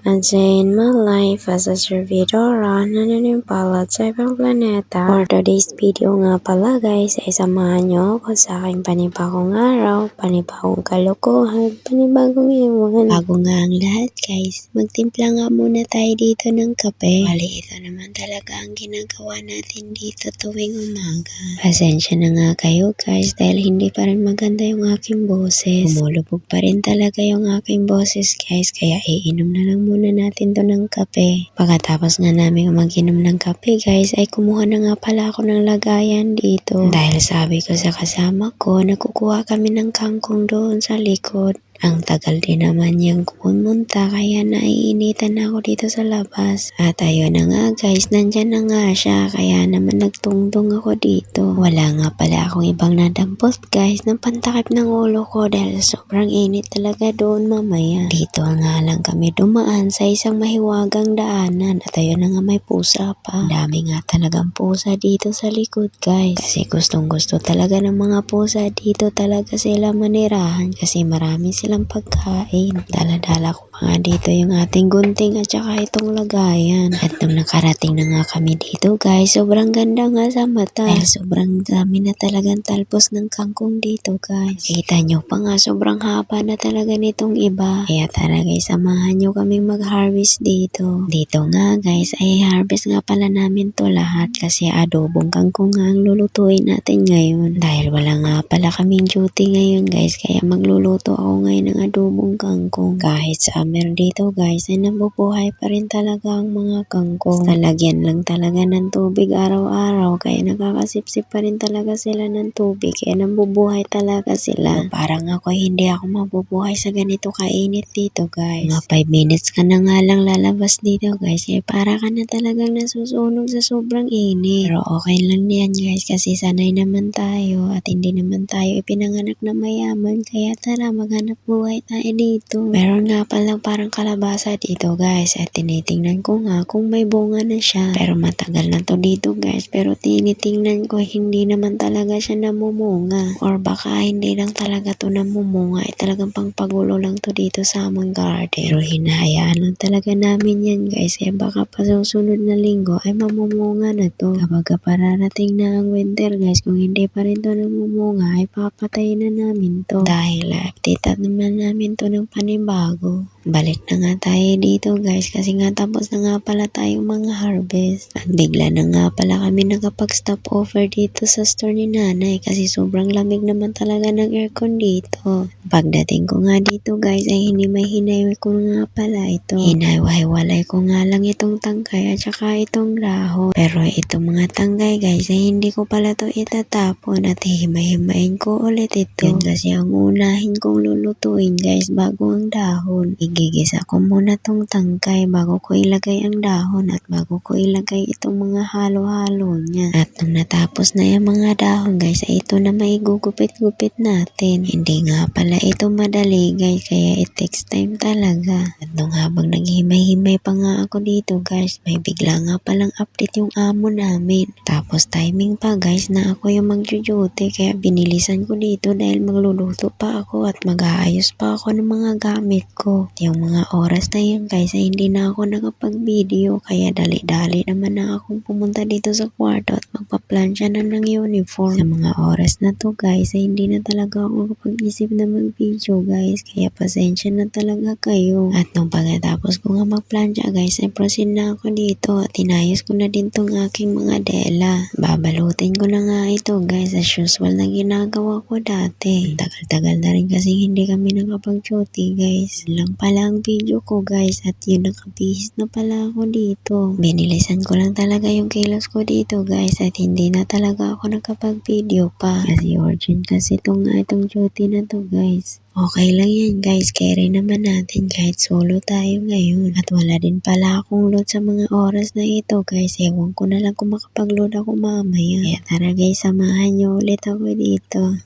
A day in my life as a servidora naninimpala sa ibang planeta. For today's video nga pala guys, ay samahan nyo ako sa aking panibagong araw, panibagong kalokohan, panibagong iwan. Bago nga ang lahat guys, magtimpla nga muna tayo dito ng kape. Bali ito naman talaga ang ginagawa natin dito tuwing umaga. Pasensya na nga kayo guys dahil hindi pa rin maganda yung aking boses. Umulubog pa rin talaga yung aking boses guys, kaya iinom na lang muna natin to ng kape. Pagkatapos nga namin mag-inom ng kape guys, ay kumuha na nga pala ako ng lagayan dito. Dahil sabi ko sa kasama ko, nakukuha kami ng kangkong doon sa likod. Ang tagal din naman niyang pumunta kaya naiinitan na ako dito sa labas. At ayun na nga guys, nandyan na nga siya kaya naman nagtungtong ako dito. Wala nga pala akong ibang nadampot guys ng pantakip ng ulo ko dahil sobrang init talaga doon mamaya. Dito nga lang kami dumaan sa isang mahiwagang daanan at ayun na nga may pusa pa. Dami nga talagang pusa dito sa likod guys. Kasi gustong gusto talaga ng mga pusa dito talaga sila manirahan kasi marami silang pagkain. Dala-dala ko pa nga dito yung ating gunting at saka itong lagayan. At nung nakarating na nga kami dito guys, sobrang ganda nga sa mata. Dahil sobrang dami na talagang talpos ng kangkong dito guys. Kita nyo pa nga sobrang haba na talaga nitong iba. Kaya talaga samahan nyo kaming mag-harvest dito. Dito nga guys ay harvest nga pala namin to lahat kasi adobong kangkong nga ang lulutuin natin ngayon. Dahil wala nga pala kaming duty ngayon guys, kaya magluluto ako ngayon ng adobong kangkong. Kahit summer dito guys ay nabubuhay pa rin talaga ang mga kangkong. Talagyan lang talaga ng tubig araw-araw kaya nakakasipsip pa rin talaga sila ng tubig kaya nabubuhay talaga sila. So, parang ako hindi ako mabubuhay sa ganito kainit dito guys. Mga 5 minutes ka na nga lang lalabas dito guys kaya para ka na talagang nasusunog sa sobrang init. Pero okay lang yan guys kasi sanay naman tayo at hindi naman tayo ipinanganak na mayaman kaya tara maghanap buhay tayo dito. Meron nga palang parang kalabasa dito guys at tinitingnan ko nga kung may bunga na siya. Pero matagal na to dito guys pero tinitingnan ko hindi naman talaga siya namumunga. Or baka hindi lang talaga to namumunga ay talagang pangpagulo lang to dito sa among garden. Pero hinahayaan lang talaga namin yan guys kaya baka pa susunod na linggo ay mamumunga na to. Kapag pararating na ang winter guys, kung hindi pa rin to namumunga ay papatay na namin to. Dahil update naman namin to ng panibago. Balik na nga tayo dito guys kasi nga tapos na nga pala tayong mga harvest. At bigla na nga pala kami nakapag-stop over dito sa store ni nanay kasi sobrang lamig naman talaga ng aircon dito. Pagdating ko nga dito guys ay hinimay-hinay ko nga pala ito. Hinay-walay ko nga lang itong tangkay at saka itong dahon. Pero itong mga tangkay guys ay hindi ko pala to itatapon at himay-himayin ko ulit ito. Yun kasi ang unahin kong lulutuin guys bago ang dahon. Igigisa ko muna tong tangkay bago ko ilagay ang dahon at bago ko ilagay itong mga halo-halo niya. At nung natapos na yung mga dahon guys ay ito na maigugupit-gupit natin. Hindi nga pala ito madali guys kaya it takes time talaga. At nung habang naghimay-himay pa nga ako dito guys, may bigla nga palang update yung amo namin. Tapos timing pa guys na ako yung mag-duty kaya binilisan ko dito dahil magluluto pa ako at mag-aayos pa ako ng mga gamit ko. Yung mga oras na yun guys ay hindi na ako nakapag-video kaya dali-dali naman na akong pumunta dito sa kwarto at magpa-plansya na ng uniform. Sa mga oras na to guys ay hindi na talaga ako kapag-isip na mag-video guys kaya pasensya na talaga kayo. At nung pagkatapos ko nga mag-plansya guys ay proceed na ako dito at inayos ko na din tong aking mga dela. Babalutin ko na nga ito guys as usual na ginagawa ko dati. Tagal-tagal na rin kasi hindi kami nakapag-duty guys. Lang pala ang video ko guys at yun nakabihis na pala ako dito. Binilisan ko lang talaga yung kilos ko dito guys at hindi na talaga ako nakapag-video pa. Kasi urgent kasi itong duty na to guys. Okay lang yan guys, carry naman natin kahit solo tayo ngayon. At wala din pala akong load sa mga oras na ito guys. Ewan ko na lang kung makapag-load ako mamaya. Kaya tara guys, samahan nyo ulit ako dito.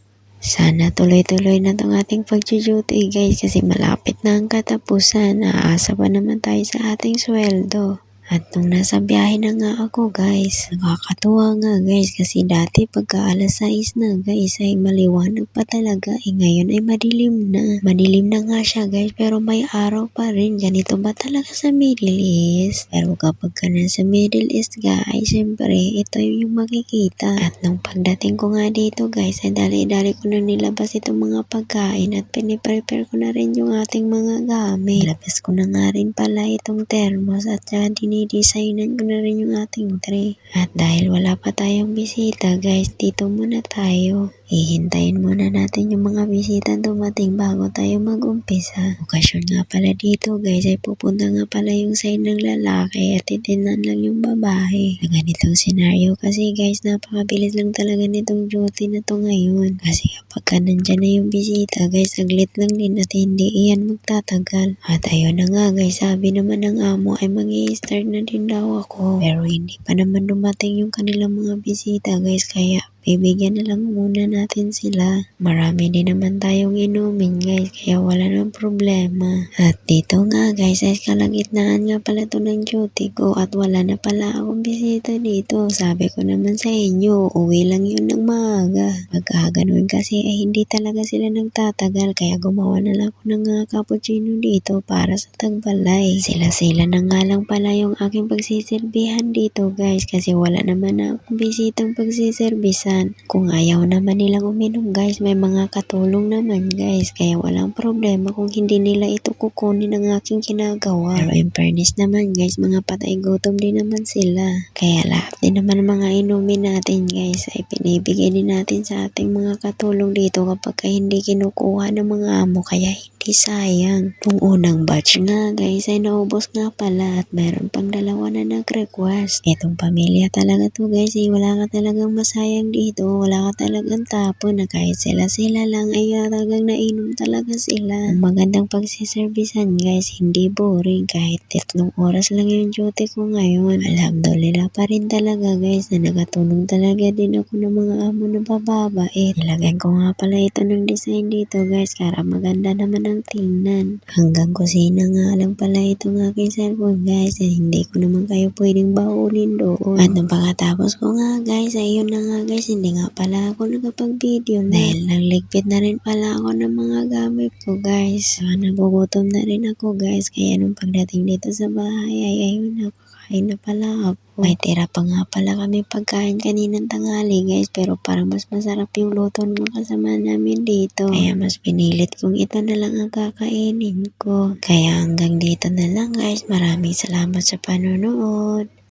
Sana tuloy-tuloy na tong ating pag-duty guys kasi malapit na ang katapusan. Aasa pa naman tayo sa ating sweldo. At nung nasa biyahe na nga ako guys, nakakatuwa nga guys kasi dati pagka alas 6 na guys ay maliwanag pa talaga, ngayon ay madilim na. Madilim na nga siya guys pero may araw pa rin. Ganito ba talaga sa Middle East? Pero kapag ka nasa Middle East guys, syempre ito yung makikita. At nung pagdating ko nga dito guys ay dali-dali ko na nilabas itong mga pagkain at piniprepare ko na rin yung ating mga gamit. Nilabas ko na nga rin pala itong thermos at dinidesignan ko na rin yung ating tray. At dahil wala pa tayong bisita guys, dito muna tayo. Hihintayin muna natin yung mga bisita dumating bago tayo mag-umpisa. Okasyon nga pala dito guys ay pupunta nga pala yung side ng lalaki at titinan lang yung babae. Sa ganitong senaryo kasi guys, napakabilis lang talaga nitong duty na to ngayon. Kasi kapag ka nandyan na yung bisita guys, saglit lang din at hindi iyan magtatagal. At ayun na nga guys, sabi naman ng amo ay mag-i-start na din daw ako. Pero hindi pa naman dumating yung kanilang mga bisita guys, kaya bibigyan na lang muna natin sila. Marami din naman tayong inumin guys, kaya wala nang problema. At dito nga guys, ay kalagitnaan nga pala to ng duty ko at wala na pala akong bisita dito. Sabi ko naman sa inyo, uwi lang yun ng maaga. Pagka ganun kasi ay hindi talaga sila nagtatagal, kaya gumawa na lang ako ng cappuccino dito para sa tagbalay. Sila na nga lang pala yung aking pagsiserbihan dito guys, kasi wala naman na akong bisitang pagsiserbisan. Kung ayaw naman nilang uminom guys, may mga katulong naman guys, kaya walang problema kung hindi nila ito kukunin ang aking ginagawa. Pero in fairness naman guys, mga patay gutom din naman sila, kaya lahat din naman mga inumin natin guys ay pinibigay din natin sa ating mga katulong dito kapag hindi kinukuha ng mga amo, kaya hindi sayang. Nung unang batch nga guys ay naubos nga pala at meron pang dalawa na nag-request. Itong pamilya talaga to guys, ay wala ka talagang masayang dito, wala ka talagang tapon na kahit sila lang ay talagang nainom talaga sila. Ang magandang pagsiservisan guys, hindi boring kahit 3 oras lang yung duty ko ngayon. Alhamdulillah pa rin talaga guys na nakatulong talaga din ako ng mga amo na bababait. Nilagyan ko nga pala ito ng design dito guys para maganda naman ang tingnan. Hanggang kusina nga lang pala itong aking cellphone guys, hindi ko naman kayo pwedeng baulin doon. At nung pagkatapos ko nga guys, ayun na nga guys, hindi nga pala ako nakapag-video dahil nagligpit na rin pala ako ng mga gamit ko guys. Saka nagugutom na rin ako guys, kaya nung pagdating dito sa bahay ay ayun na, kakain na pala ako. May tira pa nga pala kami pagkain kaninang tanghali guys, pero parang mas masarap yung luto ng kasama namin dito, kaya mas pinilit kong ito na lang ang kakainin ko. Kaya hanggang dito na lang guys, maraming salamat sa panonood.